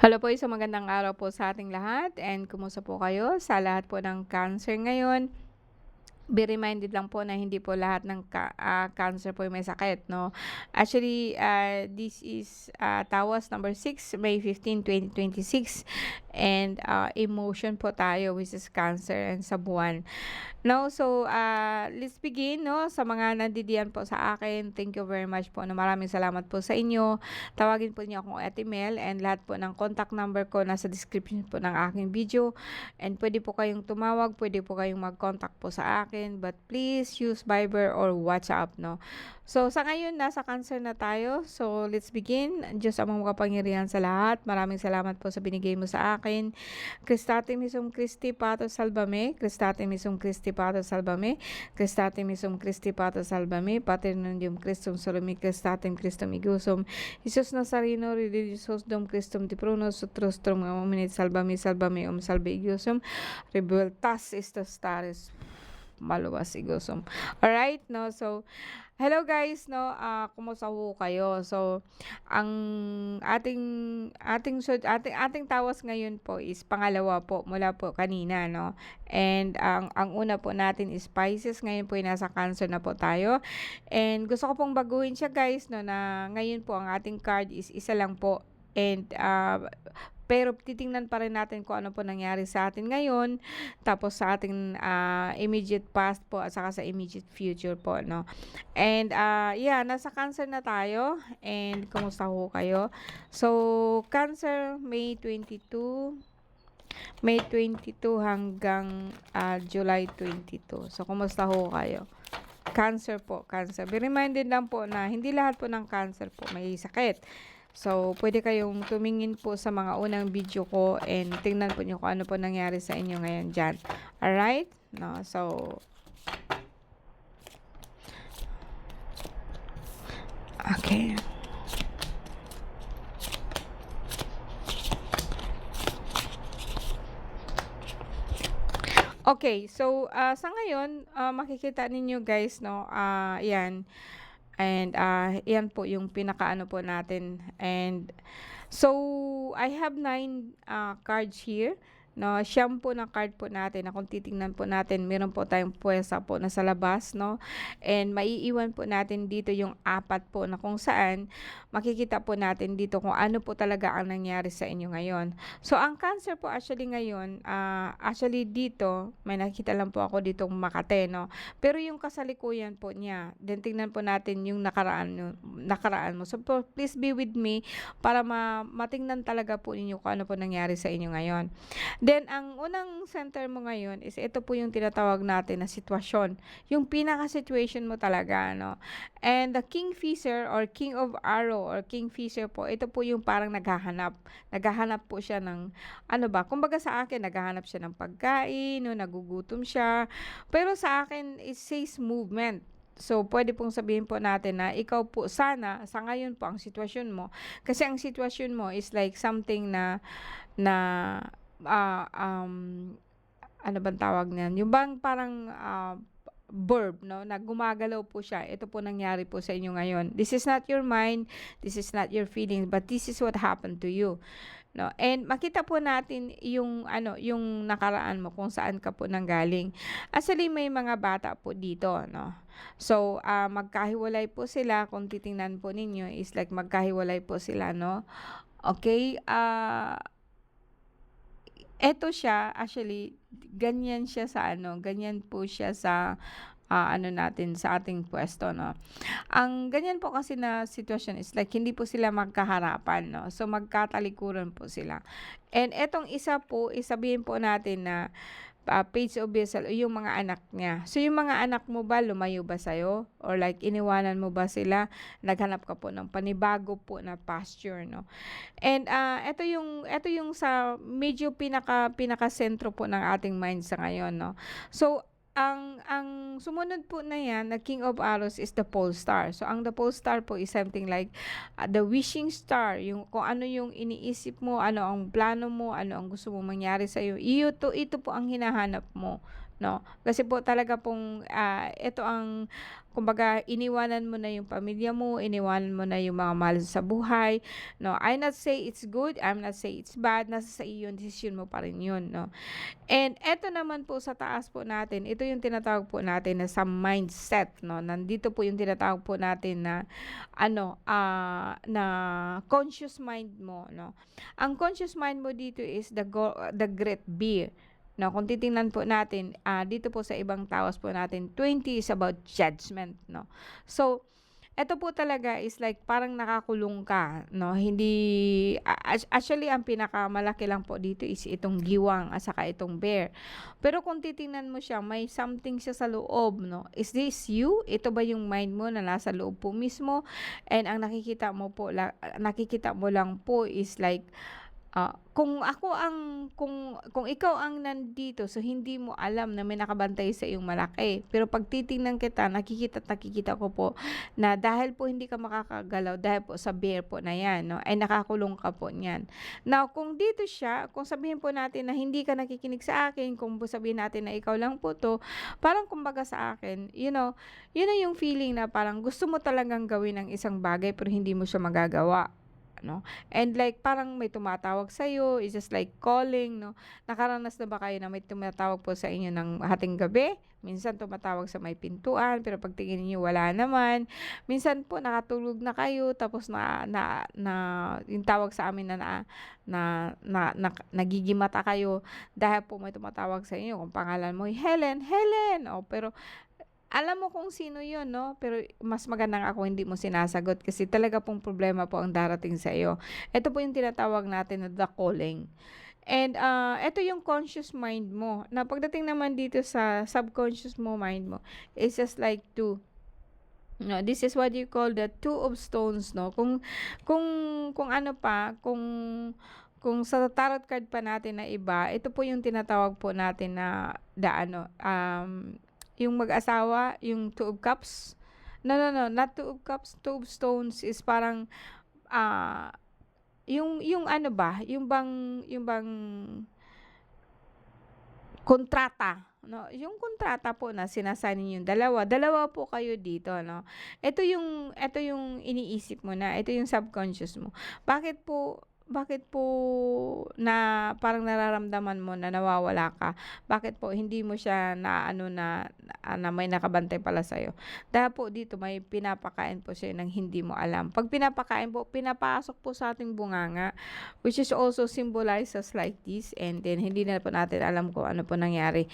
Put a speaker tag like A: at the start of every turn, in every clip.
A: Hello po, isang magandang araw po sa ating lahat and kumusta po kayo sa lahat po ng cancer ngayon. Be reminded lang po na hindi po lahat ng cancer po ay may sakit, no? Actually, this is Tawas number 6, May 15, 2026 and emotion po tayo which is cancer and sa buwan. No, so let's begin, no? Sa mga nandidiyan po sa akin, thank you very much po. No, maraming salamat po sa inyo. Tawagin po niyo akong Ate Mel and lahat po ng contact number ko nasa description po ng aking video. And pwede po kayong tumawag, pwede po kayong mag-contact po sa akin, but please use Viber or WhatsApp, no? So sa ngayon nasa cancer na tayo. So let's begin. Diyos amang makapangyarihan sa lahat. Maraming salamat po sa binigay mo sa akin. Cristatim Isum Christi Pater Salvame, Cristatim Isum Christi Pater Salvame, Cristatim Isum Christi Pater Salvame, Pater Nundium Christum Solumi Cristatim Christum Igusum, Jesus Nazareno, Religiosos Dom Christum Tiprunos, Sutrostrum Hominid Salvame, Salvame, Salve Igusum, Revueltas Estos Tares, Maluwas Igusum. Alright, no? So, hello guys, no? Kumusta po kayo? So, ang ating tawas ngayon po is pangalawa po mula po kanina, no? And ang una po natin is Pisces. Ngayon po ay nasa Cancer na po tayo. And gusto ko pong baguhin siya guys, no, na ngayon po ang ating card is isa lang po. And pero titingnan pa rin natin kung ano po nangyari sa atin ngayon, tapos sa ating immediate past po at saka sa immediate future po, no? And yeah, nasa Cancer na tayo. And kumusta ho kayo? So, Cancer, May 22 hanggang July 22. So, kumusta ho kayo? Cancer po, Cancer. Be reminded lang po na hindi lahat po ng Cancer po may sakit. So, pwede kayong tumingin po sa mga unang video ko and tingnan po nyo kung ano po nangyari sa inyo ngayon dyan. Alright? No, so, okay. Okay, so sa ngayon, makikita ninyo guys, no, yan. And yan po yung pinakaano po natin. And so, I have 9 cards here. No, siyam po na card po natin na kung titingnan po natin, meron po tayong puwersa po na sa labas, no? And maiiwan po natin dito yung 4 po na kung saan makikita po natin dito kung ano po talaga ang nangyari sa inyo ngayon. So, ang Cancer po actually ngayon, actually dito, may nakita lang po ako ditong Makate, no? Pero yung kasalikuyan po niya, then tingnan po natin yung nakaraan mo. So, please be with me para matingnan talaga po ninyo kung ano po nangyari sa inyo ngayon. Then, ang unang center mo ngayon is ito po yung tinatawag natin na sitwasyon. Yung pinaka-situation mo talaga, no? And the Kingfisher or King of Arrow or Kingfisher po, ito po yung parang naghahanap. Naghahanap po siya ng, ano ba, kumbaga sa akin, naghahanap siya ng pagkain, no? Nagugutom siya. Pero sa akin, it says movement. So, pwede pong sabihin po natin na ikaw po sana, sa ngayon po, ang sitwasyon mo. Kasi ang sitwasyon mo is like something na ano bang tawag niyan? Yung bang parang verb, no? Na gumagalaw po siya. Ito po nangyari po sa inyo ngayon. This is not your mind, this is not your feelings, but this is what happened to you. No? And makita po natin yung yung nakaraan mo kung saan ka po nanggaling. Actually may mga bata po dito, no. So, magkahiwalay po sila kung titingnan po ninyo is like magkahiwalay po sila, no. Okay? Eto siya, actually, ganyan siya sa ganyan po siya sa natin sa ating pwesto, no. Ang ganyan po kasi na sitwasyon is like hindi po sila magkaharapan, no. So magkatalikuran po sila. And etong isa po, sabihin po natin na page of vessel o yung mga anak niya. So yung mga anak mo ba lumayo ba sa'yo? Or like iniwanan mo ba sila? Naghanap ka po ng panibago po na pasture, no? And ito yung sa medyo pinaka sentro po ng ating mind sa ngayon, no. So ang sumunod po na yan na King of Arrows is the pole star. So ang the pole star po is something like the wishing star, yung kung ano yung iniisip mo, ano ang plano mo, ano ang gusto mo mangyari sa iyo. Ito po ang hinahanap mo, 'no. Kasi po talaga pong, ito ang kumbaga iniwanan mo na yung pamilya mo, iniwanan mo na yung mga mahal sa buhay, 'no. I not say it's good, I'm not say it's bad, nasa sa iyo yun, desisyon mo pa rin yun, 'no. And eto naman po sa taas po natin, ito yung tinatawag po natin na sa mindset, 'no. Nandito po yung tinatawag po natin na ano, na conscious mind mo, 'no. Ang conscious mind mo dito is the great bear, 'no. Kung titingnan po natin, dito po sa ibang tawas po natin, 20 is about judgment, 'no. So eto po talaga is like parang nakakulong ka 'no, hindi actually ang pinakamalaki lang po dito is itong giwang at saka itong bear. Pero kung titingnan mo siya may something siya sa loob 'no, is this you? Ito ba yung mind mo na nasa loob po mismo and ang nakikita mo lang po is like, kung ikaw ang nandito so hindi mo alam na may nakabantay sa iyong malaki. Pero pag titingnan kita nakikita't nakikita ko po na dahil po hindi ka makakagalaw dahil po sa bear po na 'yan 'no, ay nakakulong ka po niyan. Now kung dito siya, kung sabihin po natin na hindi ka nakikinig sa akin, kung sabihin natin na ikaw lang po 'to, parang kumbaga sa akin, yun na yung feeling na parang gusto mo talagang gawin ang isang bagay pero hindi mo siya magagawa. 'No, and like parang may tumatawag sa'yo, it's just like calling 'no. Nakaranas na ba kayo na may tumatawag po sa inyo ng hating gabi? Minsan tumatawag sa may pintuan pero pagtingin niyo wala naman. Minsan po nakatulog na kayo tapos na na na yung tawag sa amin na nagigimata kayo dahil po may tumatawag sa inyo kung pangalan mo ay Helen, "Helen!" Oh, pero alam mo kung sino yun 'no, pero mas maganda nga kung hindi mo sinasagot kasi talaga pong problema po ang darating sa iyo. Ito po yung tinatawag natin na the calling. And, eto yung conscious mind mo na pagdating naman dito sa subconscious mo mind mo, it's just like two, no, this is what you call the two of stones 'no. Kung kung ano pa, kung sa tarot card pa natin na iba, ito po yung tinatawag po natin na yung mag-asawa, yung Two of Cups. No, no, no, not Two of Cups, Two of Stones is parang, ah, yung ano ba, yung bang kontrata, 'no, yung kontrata po na sina-sign ninyong dalawa, dalawa po kayo dito 'no. Ito yung iniisip mo na, ito yung subconscious mo. Bakit po na parang nararamdaman mo na nawawala ka? Bakit po hindi mo siya naano na may nakabantay pala sa'yo? Dahil po dito may pinapakain po siya ng hindi mo alam. 'Pag pinapakain po, pinapasok po sa ating bunganga, which is also symbolizes like this and then hindi na po natin alam kung ano po nangyari.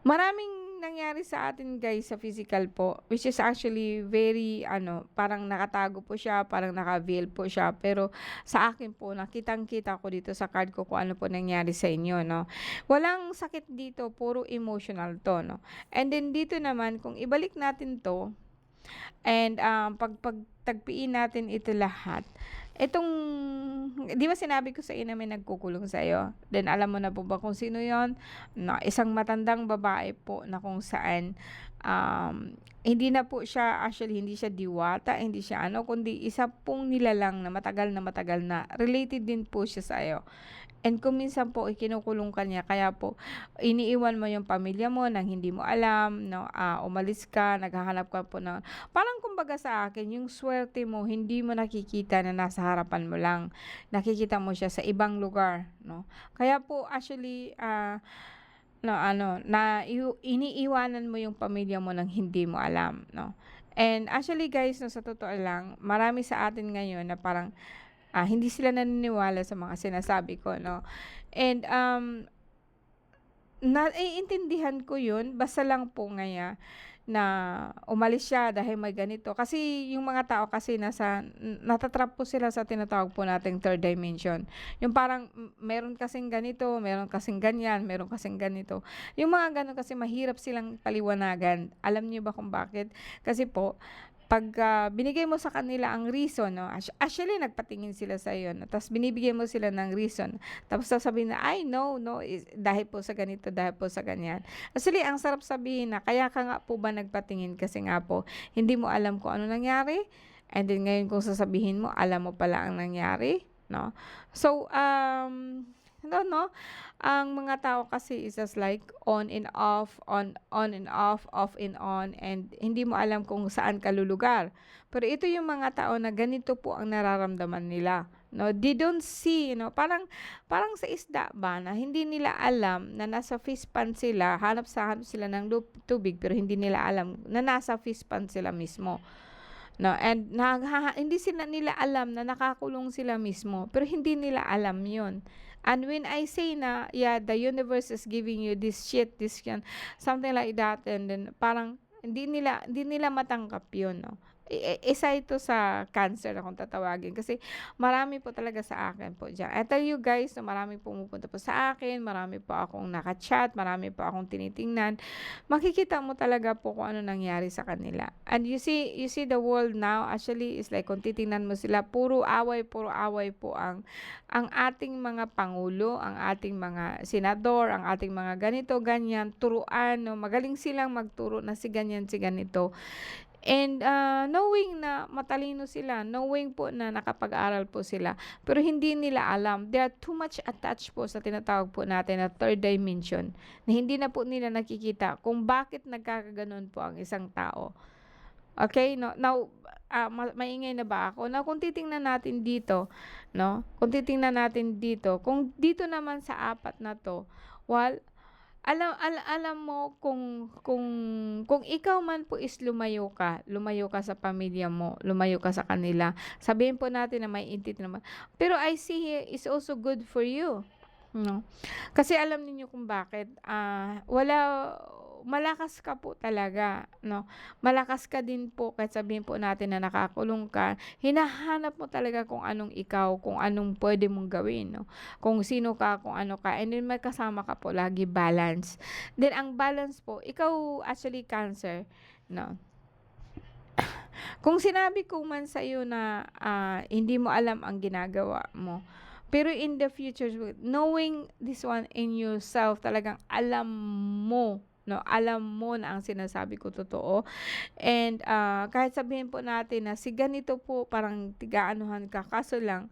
A: Maraming nangyari sa atin guys sa physical po, which is actually very ano, parang nakatago po siya, parang naka-veil po siya. Pero sa akin po, nakitang-kita ko dito sa card ko kung ano po nangyari sa inyo, no. Walang sakit dito, puro emotional 'to, no. And then dito naman, kung ibalik natin 'to and, pagtagpiin natin ito lahat, itong 'di ba sinabi ko sa iyo na may nagkukulong sa'yo? Then alam mo na po ba kung sino yon? Na isang matandang babae po na kung saan, hindi na po siya actually hindi siya diwata, hindi siya ano, kundi isa pong nilalang na matagal na related din po siya sa'yo. And kung minsan po ikinukulong ka niya kaya po iniiwan mo yung pamilya mo ng hindi mo alam 'no, umalis ka, naghahanap ka po ng parang kumbaga sa akin yung swerte mo hindi mo nakikita na nasa harapan mo lang, nakikita mo siya sa ibang lugar 'no. Kaya po actually, na ano, iniiwanan mo yung pamilya mo ng hindi mo alam 'no. And actually guys 'no, sa totoo lang, marami sa atin ngayon na parang, hindi sila naniniwala sa mga sinasabi ko 'no. And, naiintindihan ko 'yun basta lang po na umalis siya dahil may ganito. Kasi yung mga tao kasi nata-trap po sila sa tinatawag po nating third dimension. Yung parang meron kasing ganito, meron kasing ganyan, meron kasing ganito. Yung mga gano'n kasi mahirap silang paliwanagan. Alam niyo ba kung bakit? Kasi po pagka binigay mo sa kanila ang reason 'no, actually nagpatingin sila sa'yo 'no, ta's binibigyan mo sila ng reason, tapos sasabihin na, "Ay no, no, dahil po sa ganito, dahil po sa ganyan." Actually ang sarap sabihin na, "Kaya ka nga po ba nagpatingin kasi nga po hindi mo alam kung ano nangyari, and then ngayon kung sasabihin mo alam mo pala ang nangyari." 'No? So, No? Ang mga tao kasi is just like on and off, on and off and on, and hindi mo alam kung saan ka lulugar. Pero ito yung mga tao na ganito po ang nararamdaman nila. No, they don't see, parang sa isda ba na hindi nila alam na nasa fish pan sila, hanap sila ng tubig pero hindi nila alam na nasa fish pan sila mismo. No, and hindi sila nila alam na nakakulong sila mismo, pero hindi nila alam 'yun. And when I say na, yeah, the universe is giving you this shit, this can, something like that, and then parang hindi nila matanggap 'yun, no. Isa ito sa cancer na kung tatawagin kasi marami po talaga sa akin po diyan. I tell you guys na marami pumupunta po sa akin, marami po akong naka-chat, marami po akong tinitingnan. Makikita mo talaga po kung ano nangyari sa kanila. And you see the world now actually is like kung titingnan mo sila, puro away po ang ating mga pangulo, ang ating mga senador, ang ating mga ganito, ganyan, turuan, no? Magaling silang magturo na si ganyan, si ganito. And knowing na matalino sila, knowing po na nakapag-aral po sila, pero hindi nila alam. They are too much attached po sa tinatawag po natin na third dimension, na hindi na po nila nakikita kung bakit nagkakaganon po ang isang tao. Okay, no? Now, maingay na ba ako? Now, kung titingnan natin dito, no? Kung titingnan natin dito, kung dito naman sa apat na to, well, alam mo kung ikaw man po is lumayo ka sa pamilya mo, lumayo ka sa kanila, sabihin po natin na may intit naman. Pero I see here is also good for you, no? Kasi alam niyo kung bakit, malakas ka po talaga, no? Malakas ka din po kahit sabihin po natin na nakakulong ka, hinahanap mo talaga kung anong ikaw, kung anong pwede mong gawin, no? Kung sino ka, kung ano ka, and then may kasama ka po lagi balance. Then ang balance po, ikaw actually cancer, no? Kung sinabi ko man sa iyo na hindi mo alam ang ginagawa mo, pero in the future, knowing this one in yourself, talagang alam mo, no, alam mo na ang sinasabi ko totoo. And kahit sabihin po natin na si ganito po parang tigaanuhan ka, kaso lang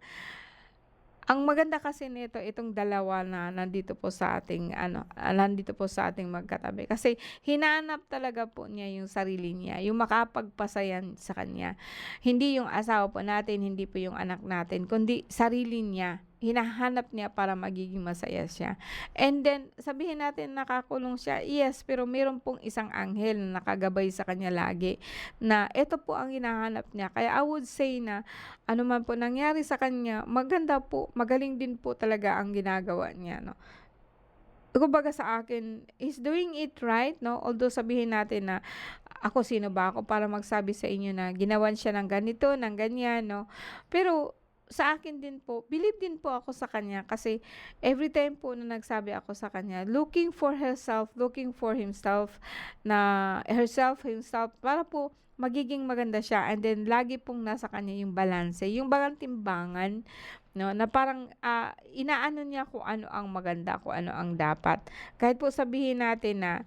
A: ang maganda kasi nito itong dalawa na nandito po sa ating nandito po sa ating magkatabi kasi hinanap talaga po niya yung sarili niya, yung makapagpasayan sa kanya. Hindi yung asawa po natin, hindi po yung anak natin, kundi sarili niya. Hinahanap niya para magiging masaya siya. And then, sabihin natin nakakulong siya, yes, pero meron pong isang anghel na nakagabay sa kanya lagi na ito po ang hinahanap niya. Kaya I would say na ano man po nangyari sa kanya, maganda po, magaling din po talaga ang ginagawa niya, no? Kumbaga sa akin, is doing it right, no? Although sabihin natin na ako sino ba ako para magsabi sa inyo na ginawan siya ng ganito, ng ganyan, no? Pero sa akin din po, believe din po ako sa kanya kasi every time po na nagsabi ako sa kanya, looking for herself, looking for himself, himself, para po magiging maganda siya, and then lagi pong nasa kanya yung balance, yung bagang timbangan, no, na parang inaano niya kung ano ang maganda, kung ano ang dapat. Kahit po sabihin natin na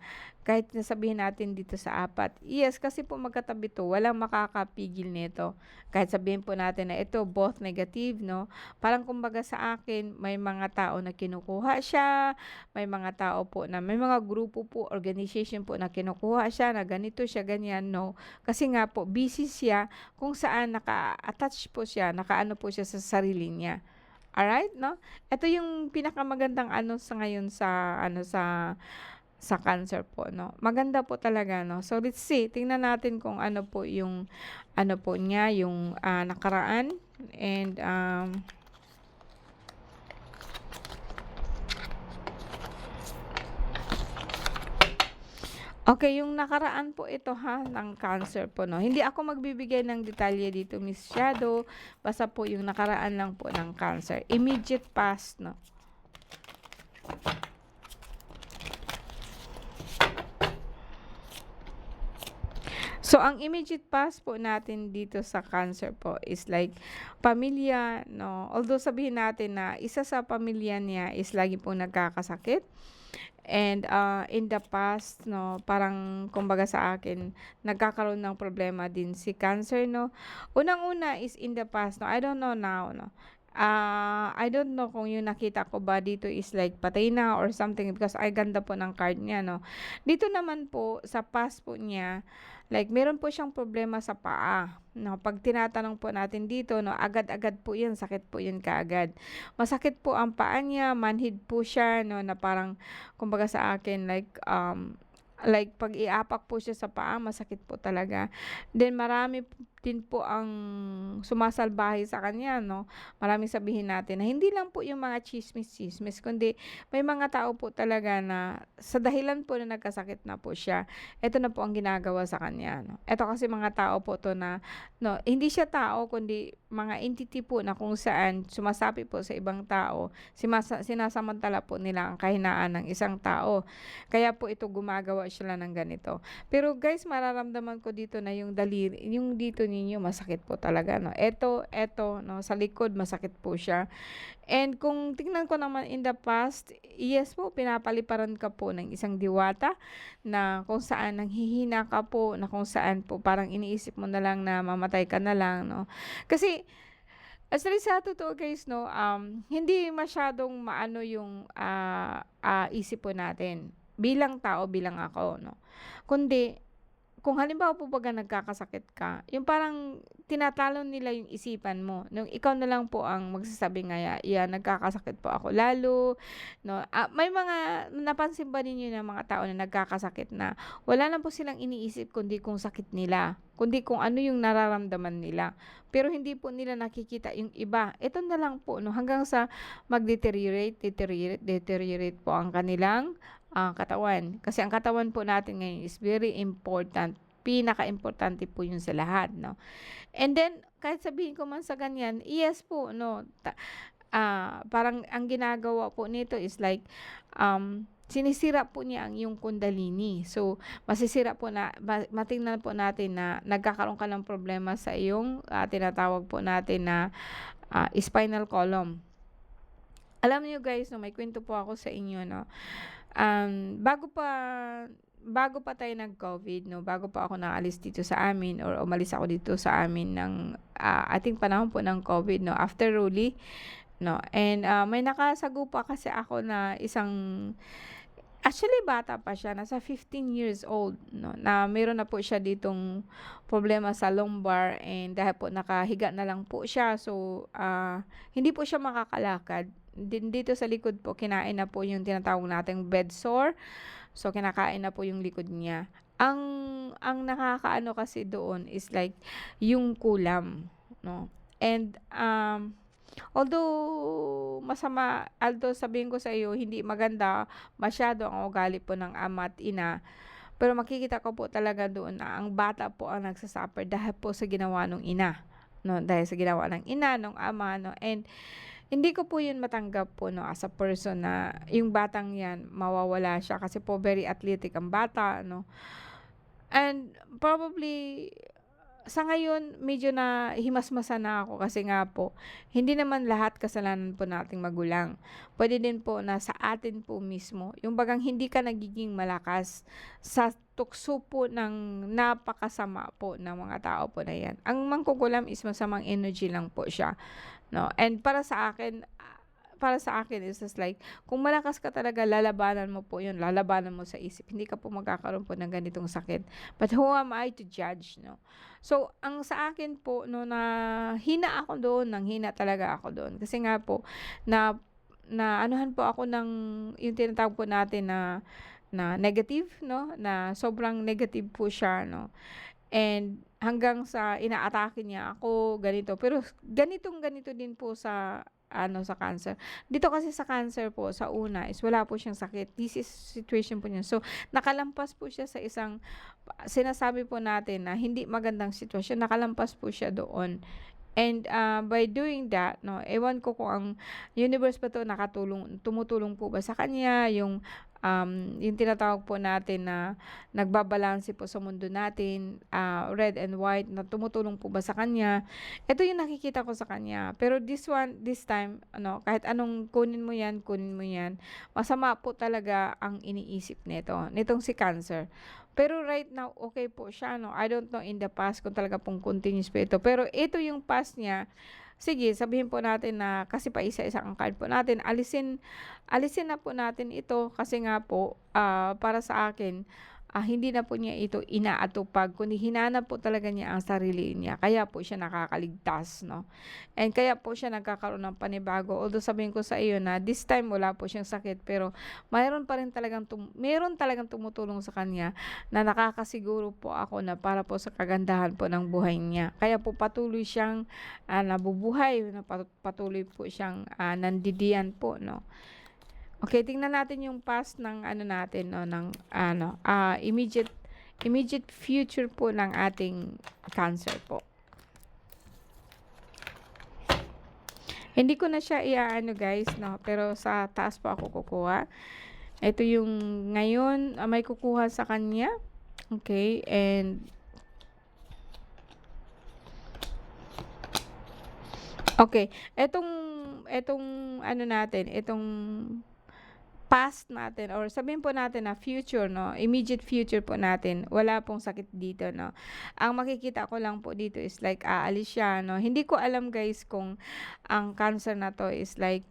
A: kahit na sabihin natin dito sa apat, yes, kasi po magkatabi to, walang makakapigil nito. Kahit sabihin po natin na ito, both negative, no? Parang kumbaga sa akin, may mga tao na kinukuha siya, may mga tao po na, may mga grupo po, organization po na kinukuha siya, na ganito siya, ganyan, no? Kasi nga po, busy siya kung saan naka-attach po siya, nakaano po siya sa sarili niya. Alright, no? Ito yung pinakamagandang sa ngayon sa cancer po, no? Maganda po talaga, no? So, let's see. Tingnan natin kung ano po yung po niya, yung nakaraan. And okay, yung nakaraan po ito ng cancer po, no? Hindi ako magbibigay ng detalye dito, Miss Shadow. Basta po yung nakaraan lang po ng cancer. Immediate past, no? So, ang immediate past po natin dito sa cancer po is like pamilya, no? Although sabihin natin na isa sa pamilya niya is lagi pong nagkakasakit. And in the past, no, parang kumbaga sa akin, nagkakaroon ng problema din si cancer, no? Unang-una is in the past, no? I don't know now, no? I don't know kung yung nakita ko ba dito is like patay na or something because ay ganda po ng card niya, 'no. Dito naman po sa past po niya, like meron po siyang problema sa paa, 'no. 'Pag tinatanong po natin dito, 'no, agad-agad po 'yan, sakit po 'yan kaagad. Masakit po ang paa niya, manhid po siya, 'no, na parang kumbaga sa akin like 'pag iapak po siya sa paa masakit po talaga. Then marami din po ang sumasalbahe sa kanya, 'no. Maraming sabihin natin na hindi lang po yung mga tsismis-tsismis kundi may mga tao po talaga na sa dahilan po na nagkasakit na po siya, eto na po ang ginagawa sa kanya, 'no. Eto kasi mga tao po 'to na 'no, hindi siya tao kundi mga entity po na kung saan sumasapi po sa ibang tao, sinasamantala po nila ang kahinaan ng isang tao. Kaya po ito gumagawa sila ng ganito. Pero guys, mararamdaman ko dito na yung daliri yung dito ninyo masakit po talaga, 'no. Eto 'no, sa likod masakit po siya. And kung tingnan ko naman in the past, yes po, pinapaliparan ka po ng isang diwata na kung saan nanghihina ka po, na kung saan po parang iniisip mo na lang na mamatay ka na lang, 'no. Kasi actually sa totoo guys 'no, hindi masyadong maano yung, isip po natin bilang tao, bilang ako 'no. Kundi kung halimbawa po baga nagkakasakit ka, yung parang tinatalon nila yung isipan mo, nung ikaw na lang po ang magsasabi nga, "Yeah, nagkakasakit po ako lalo," 'no. May mga napansin ba ninyo na mga tao na nagkakasakit na wala lang po silang iniisip kundi kung sakit nila, kundi kung ano yung nararamdaman nila. Pero hindi po nila nakikita yung iba. Ito na lang po 'no, hanggang sa deteriorate po ang kanilang katawan. Kasi ang katawan po natin ngayon is very important. Pinakaimportante po yun sa lahat, 'no. And then, kahit sabihin ko man sa ganyan, yes po, 'no, parang ang ginagawa po nito is like, sinisira po niya ang iyong kundalini. So, masisira po na matingnan po natin na nagkakaroon ka ng problema sa iyong, tinatawag po natin na, spinal column. Alam niyo guys 'no, may kwento po ako sa inyo 'no. Um, bago pa bago pa tayo nag-COVID 'no, bago pa ako naalis dito sa amin or umalis ako dito sa amin ng, I think panahon po ng COVID 'no, after Ruli 'no. And, may nakasagpa kasi ako na isang actually bata pa siya, nasa 15 years old 'no, na meron na po siya ditong problema sa lumbar and dahil po nakahiga na lang po siya so, hindi po siya makakalakad. Dito sa likod po kinain na po yung tinatawag nating bed sore, so kinakain na po yung likod niya. Ang nakakaano kasi doon is like yung kulam 'no, and, although sabihin ko sa iyo hindi maganda masyado ang ugali po ng ama at ina, pero makikita ko po talaga doon na ang bata po ang nagsa-suffer dahil po sa ginawa nung ina, 'no, dahil sa ginawa ng ina, nung ama, 'no, and hindi ko po 'yun matanggap po 'no, as a person na yung batang 'yan mawawala siya kasi po very athletic ang bata 'no. And probably sa ngayon medyo nahimasmasan na ako kasi nga po, hindi naman lahat kasalanan po nating magulang. Puwede din po na sa atin po mismo, yung bagang hindi ka nagiging malakas sa tukso po ng napakasama po ng mga tao po na 'yan. Ang mangkukulam is masamang energy lang po siya, 'no. And para sa akin is just like, kung malakas ka talaga lalabanan mo po 'yun, lalabanan mo sa isip, hindi ka po magkakaroon po ng ganitong sakit. But who am I to judge, 'no? So, ang sa akin po 'no, hina ako doon, nanghina talaga ako doon. Kasi nga po na naanuhan po ako ng yung tinatawag po natin na na negative 'no, na sobrang negative po siya 'no. And hanggang sa inaatake niya ako, ganito. Pero ganitong-ganito din po sa ano, sa cancer. Dito kasi sa cancer po, sa una is wala po siyang sakit. This is situation po niya. So, nakalampas po siya sa isang sinasabi po natin na hindi magandang sitwasyon. Nakalampas po siya doon. And, by doing that 'no, ewan ko kung ang universe ba 'to tumutulong po ba sa kanya, yung tinatawag po natin na nagbabalanse po sa mundo natin, red and white na tumutulong po ba sa kanya. Ito yung nakikita ko sa kanya. Pero this time ano, kahit anong kunin mo 'yan, masama po talaga ang iniisip nitong si Cancer. Pero right now, okay po siya 'no. I don't know in the past kung talaga pong continuous pa ito. Pero ito yung past niya, sige sabihin po natin na kasi paisa-isa ang card po natin, alisin na po natin ito kasi nga po, para sa akin, hindi na po niya ito inaatupag kundi hinanap po talaga niya ang sarili niya kaya po siya nakakaligtas 'no. And kaya po siya nagkakaroon ng panibago although sabihin ko sa iyo na this time wala po siyang sakit pero meron talagang tumutulong sa kanya na nakakasiguro po ako na para po sa kagandahan po ng buhay niya. Kaya po patuloy siyang, nabubuhay na patuloy po siyang, nandidiyan po 'no. Okay, tingnan natin yung past ng ano natin 'no, ng ano, immediate future po ng ating Cancer po. Hindi ko na siya iaano guys 'no, pero sa taas po ako kukuha. Ito yung ngayon, may kukuha sa kanya, okay, and okay, etong ano natin, itong past natin or sabihin po natin na future 'no, immediate future po natin, wala pong sakit dito 'no. Ang makikita ko lang po dito is like aalis siya 'no. Hindi ko alam guys kung ang cancer na 'to is like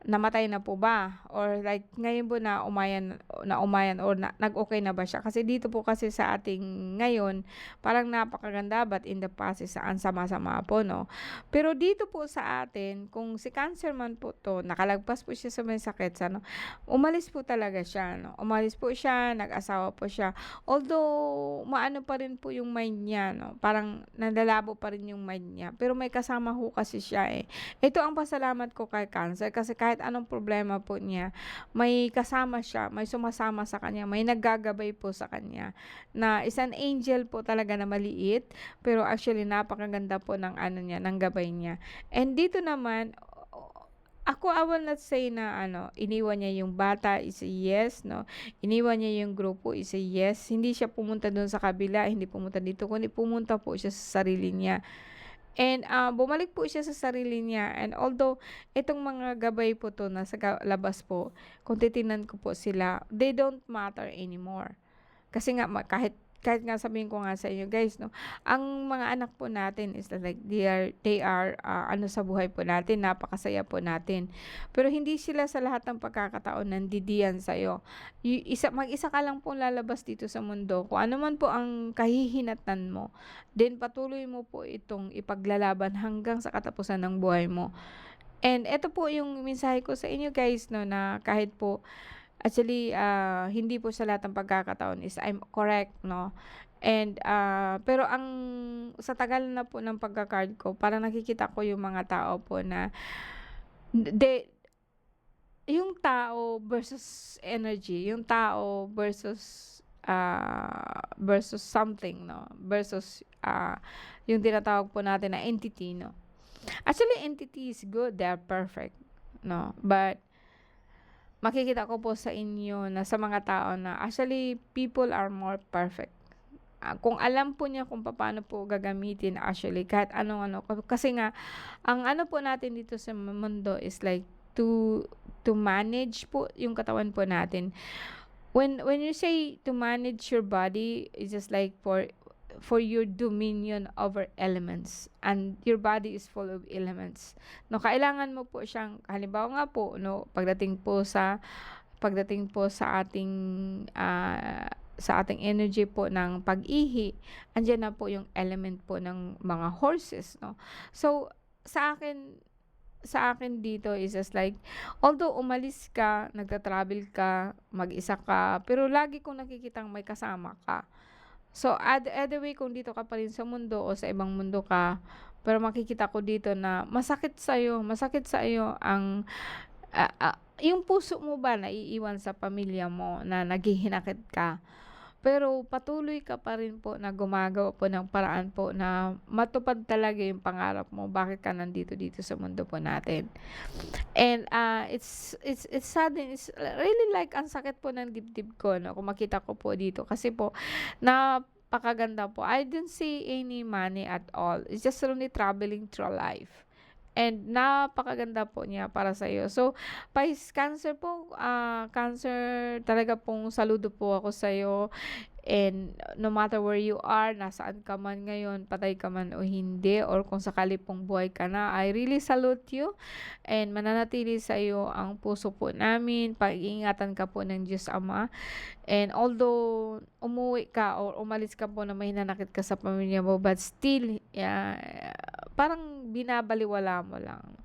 A: namatay na po ba or like ngayon po na umayan or nag-okey na ba siya? Kasi dito po kasi sa ating ngayon parang napakaganda but in the past is ang sama-sama po 'no. Pero dito po sa atin kung si cancer man po 'to nakalagpas po siya sa may sakit sa ano, umalis po talaga siya 'no. Umalis po siya, nag-asawa po siya. Although maano pa rin po yung mind niya 'no, parang nanlalabo pa rin yung mind niya pero may kasama ho kasi siya, eh. Ito ang pasalamat ko kay Cancer kasi kahit anong problema po niya, may kasama siya, may sumasama sa kanya, may naggagabay po sa kanya na isang angel po talaga na maliit, pero actually napakaganda po ng ano niya, ng gabay niya. And dito naman, ako I will not say na ano, iniwan niya yung bata is a yes, no? Iniwan niya yung grupo is a yes. Hindi siya pumunta doon sa kabila, hindi pumunta dito, kundi pumunta po siya sa sarili niya. And, bumalik po siya sa sarili niya and although itong mga gabay po 'to nasa labas po, kung titingnan ko po sila, they don't matter anymore. Kasi nga kahit kahit nga sabihin ko nga sa inyo guys 'no, ang mga anak po natin is like they are, ano sa buhay po natin, napakasaya po natin. Pero hindi sila sa lahat ng pagkakataon nandidiyan sa'yo. Mag-isa ka lang pong lalabas dito sa mundo, kung ano man po ang kahihinatnan mo, then patuloy mo po itong ipaglalaban hanggang sa katapusan ng buhay mo. And eto po yung mensahe ko sa inyo guys 'no, na kahit po actually, hindi po sa lahat ng pagkakataon is I'm correct 'no. And, pero sa tagal na po ng pagka-card ko parang nakikita ko yung mga tao po na they yung tao versus energy, yung tao versus something 'no, versus, yung tinatawag po natin na entity 'no. Actually, entity is good, they are perfect 'no, but makikita ko po sa inyo na sa mga tao na actually people are more perfect. Kung alam po niya kung paano po gagamitin actually kahit anong-ano kasi nga ang ano po natin dito sa mundo is like to manage po yung katawan po natin. When you say to manage your body, it's just like for your dominion over elements and your body is full of elements. No, kailangan mo po siyang halimbawa nga po no, pagdating po sa ating energy po ng pag-ihi, andiyan na po yung element po ng mga horses no. So sa akin dito is just like, although umalis ka, nagta-travel ka, mag-isa ka, pero lagi kong nakikitang may kasama ka. So, either way kung dito ka pa rin sa mundo o sa ibang mundo ka, pero makikita ko dito na masakit sa iyo ang, yung puso mo ba naiiwan sa pamilya mo na naghihinakit ka. Pero patuloy ka pa rin po na gumagawa po ng paraan po na matupad talaga yung pangarap mo, bakit ka nandito dito sa mundo po natin. And, it's sudden, it's really like ang sakit po ng dibdib ko 'no, kung makita ko po dito kasi po napakaganda po. I didn't see any money at all. It's just only traveling through life. And napakaganda po niya para sa iyo. So, Cancer po, Cancer talaga pong saludo po ako sa iyo. And no matter where you are, nasaan ka man ngayon, patay ka man o hindi, or kung sakali pong buhay ka na, I really salute you, and mananatili sa iyo ang puso po namin. Pag-iingatan ka po ng Diyos Ama. And although umuwi ka or umalis ka po na may hinanakit ka sa pamilya mo, but still, parang binabaliwala mo lang.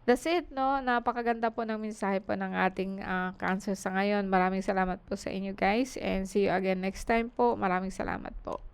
A: That's it, no? Napakaganda po ng mensahe po ng ating cancer sa ngayon. Maraming salamat po sa inyo guys, and see you again next time po. Maraming salamat po.